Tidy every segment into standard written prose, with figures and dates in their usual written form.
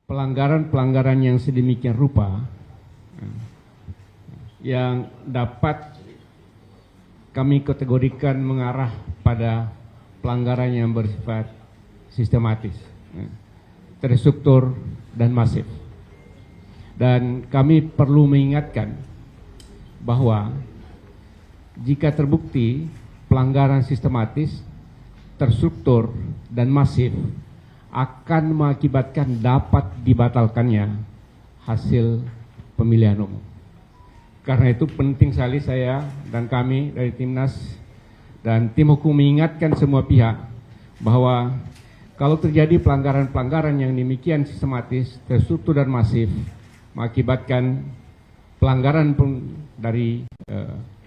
pelanggaran-pelanggaran yang sedemikian rupa yang dapat kami kategorikan mengarah pada pelanggaran yang bersifat sistematis, terstruktur, dan masif. Dan kami perlu mengingatkan bahwa jika terbukti pelanggaran sistematis, terstruktur, dan masif akan mengakibatkan dapat dibatalkannya hasil pemilihan umum. Karena itu penting sekali saya dan kami dari Timnas dan tim hukum mengingatkan semua pihak bahwa kalau terjadi pelanggaran-pelanggaran yang demikian sistematis, terstruktur, dan masif mengakibatkan pelanggaran dari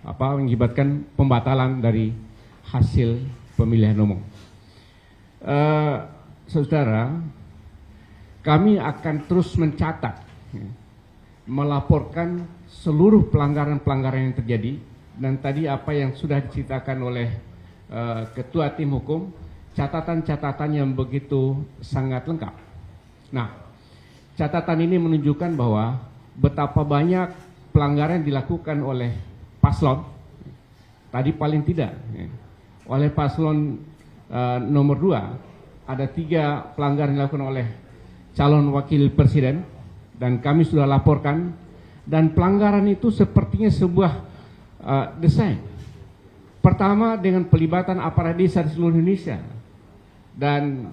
mengakibatkan pembatalan dari hasil pemilihan umum. Saudara, kami akan terus mencatat, melaporkan seluruh pelanggaran-pelanggaran yang terjadi, dan tadi apa yang sudah diceritakan oleh Ketua Tim Hukum, catatan-catatan yang begitu sangat lengkap. Nah, catatan ini menunjukkan bahwa betapa banyak pelanggaran dilakukan oleh paslon, tadi paling tidak, oleh paslon nomor 2, ada 3 pelanggaran dilakukan oleh calon wakil presiden, dan kami sudah laporkan, dan pelanggaran itu sepertinya sebuah desain. Pertama dengan pelibatan aparat desa di seluruh Indonesia, dan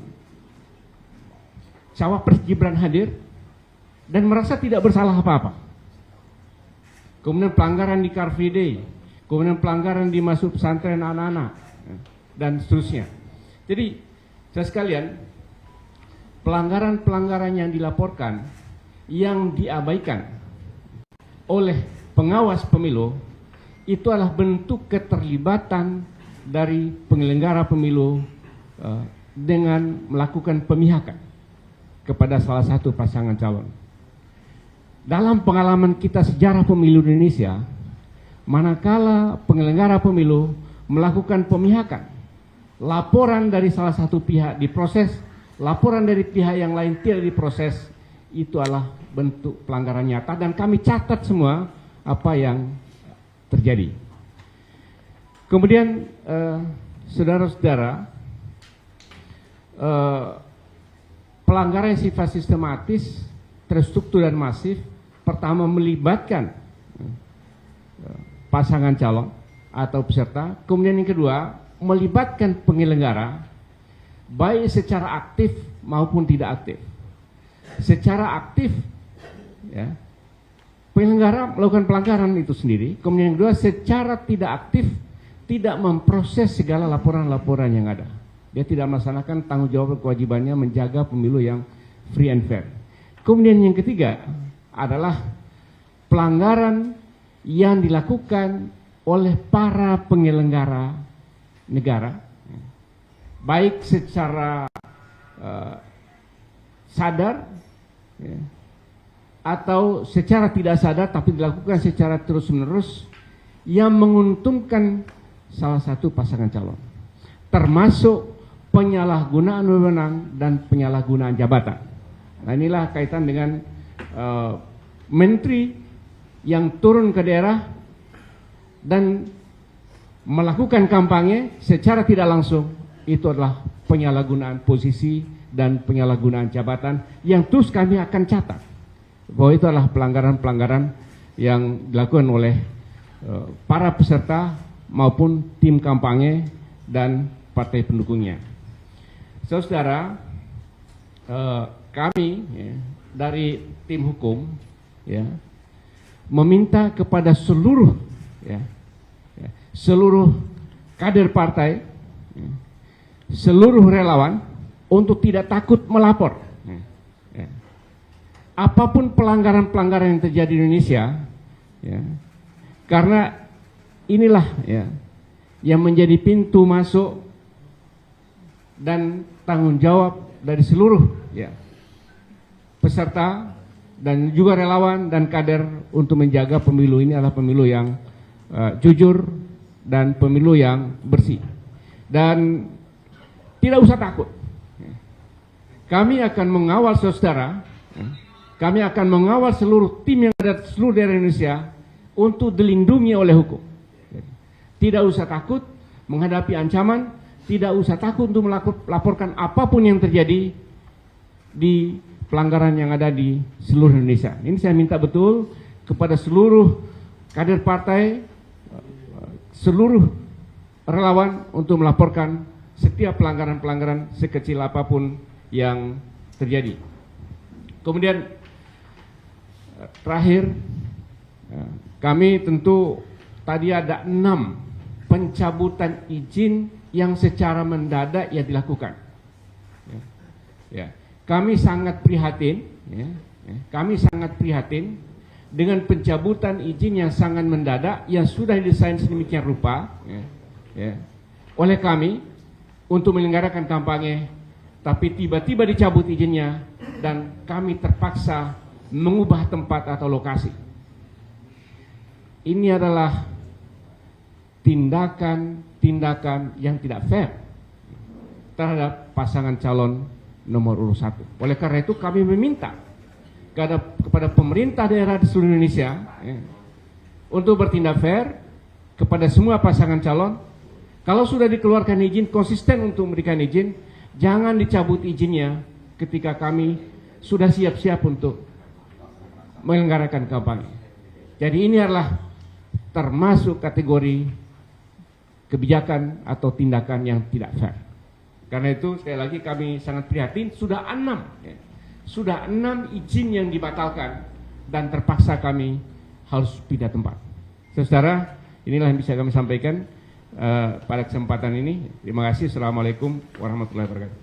Cawapres Gibran hadir dan merasa tidak bersalah apa-apa. Kemudian pelanggaran di Car Free Day, kemudian pelanggaran di masuk pesantren anak-anak, dan seterusnya. Jadi, saya sekalian, pelanggaran-pelanggaran yang dilaporkan, yang diabaikan oleh pengawas pemilu, itu adalah bentuk keterlibatan dari penyelenggara pemilu dengan melakukan pemihakan kepada salah satu pasangan calon. Dalam pengalaman kita sejarah pemilu Indonesia, manakala penyelenggara pemilu melakukan pemihakan, laporan dari salah satu pihak diproses, laporan dari pihak yang lain tidak diproses, itu adalah bentuk pelanggaran nyata, dan kami catat semua apa yang terjadi. Kemudian saudara-saudara, pelanggaran yang sifat sistematis, terstruktur, dan masif, pertama melibatkan pasangan calon atau peserta, kemudian yang kedua melibatkan penyelenggara baik secara aktif maupun tidak aktif. Secara aktif, ya, penyelenggara melakukan pelanggaran itu sendiri. Kemudian yang kedua, secara tidak aktif, tidak memproses segala laporan-laporan yang ada. Dia tidak melaksanakan tanggung jawab kewajibannya menjaga pemilu yang free and fair. Kemudian yang ketiga adalah pelanggaran yang dilakukan oleh para penyelenggara negara, baik secara sadar, ya, atau secara tidak sadar tapi dilakukan secara terus-menerus yang menguntungkan salah satu pasangan calon, termasuk penyalahgunaan wewenang dan penyalahgunaan jabatan. Nah, inilah kaitan dengan menteri yang turun ke daerah dan melakukan kampanye secara tidak langsung, itu adalah penyalahgunaan posisi dan penyalahgunaan jabatan yang terus kami akan catat bahwa itu adalah pelanggaran-pelanggaran yang dilakukan oleh para peserta maupun tim kampanye dan partai pendukungnya. Saudara, kami dari tim hukum meminta kepada seluruh seluruh kader partai, seluruh relawan untuk tidak takut melapor. Apapun pelanggaran-pelanggaran yang terjadi di Indonesia, karena inilah yang menjadi pintu masuk dan tanggung jawab dari seluruh peserta dan juga relawan dan kader untuk menjaga pemilu ini adalah pemilu yang jujur dan pemilu yang bersih. Dan tidak usah takut. Kami akan mengawal saudara Kami akan mengawal seluruh tim yang ada di seluruh daerah Indonesia untuk dilindungi oleh hukum. Tidak usah takut menghadapi ancaman, tidak usah takut untuk melaporkan apapun yang terjadi di pelanggaran yang ada di seluruh Indonesia. Ini saya minta betul kepada seluruh kader partai, seluruh relawan untuk melaporkan setiap pelanggaran-pelanggaran sekecil apapun yang terjadi. Kemudian terakhir, kami tentu tadi ada 6 pencabutan izin yang secara mendadak dilakukan. Kami sangat prihatin, kami sangat prihatin dengan pencabutan izin yang sangat mendadak yang sudah didesain sedemikian rupa oleh kami untuk menyelenggarakan kampanye, tapi tiba-tiba dicabut izinnya dan kami terpaksa mengubah tempat atau lokasi. Ini adalah tindakan yang tidak fair terhadap pasangan calon nomor urut 1. Oleh karena itu kami meminta kepada pemerintah daerah di seluruh Indonesia untuk bertindak fair kepada semua pasangan calon. Kalau sudah dikeluarkan izin, konsisten untuk memberikan izin, jangan dicabut izinnya ketika kami sudah siap-siap untuk menyelenggarakan kampanye. Jadi ini adalah termasuk kategori kebijakan atau tindakan yang tidak fair. Karena itu sekali lagi kami sangat prihatin, sudah 6 izin yang dibatalkan dan terpaksa kami harus pindah tempat. Saudara, inilah yang bisa kami sampaikan pada kesempatan ini. Terima kasih. Assalamualaikum warahmatullahi wabarakatuh.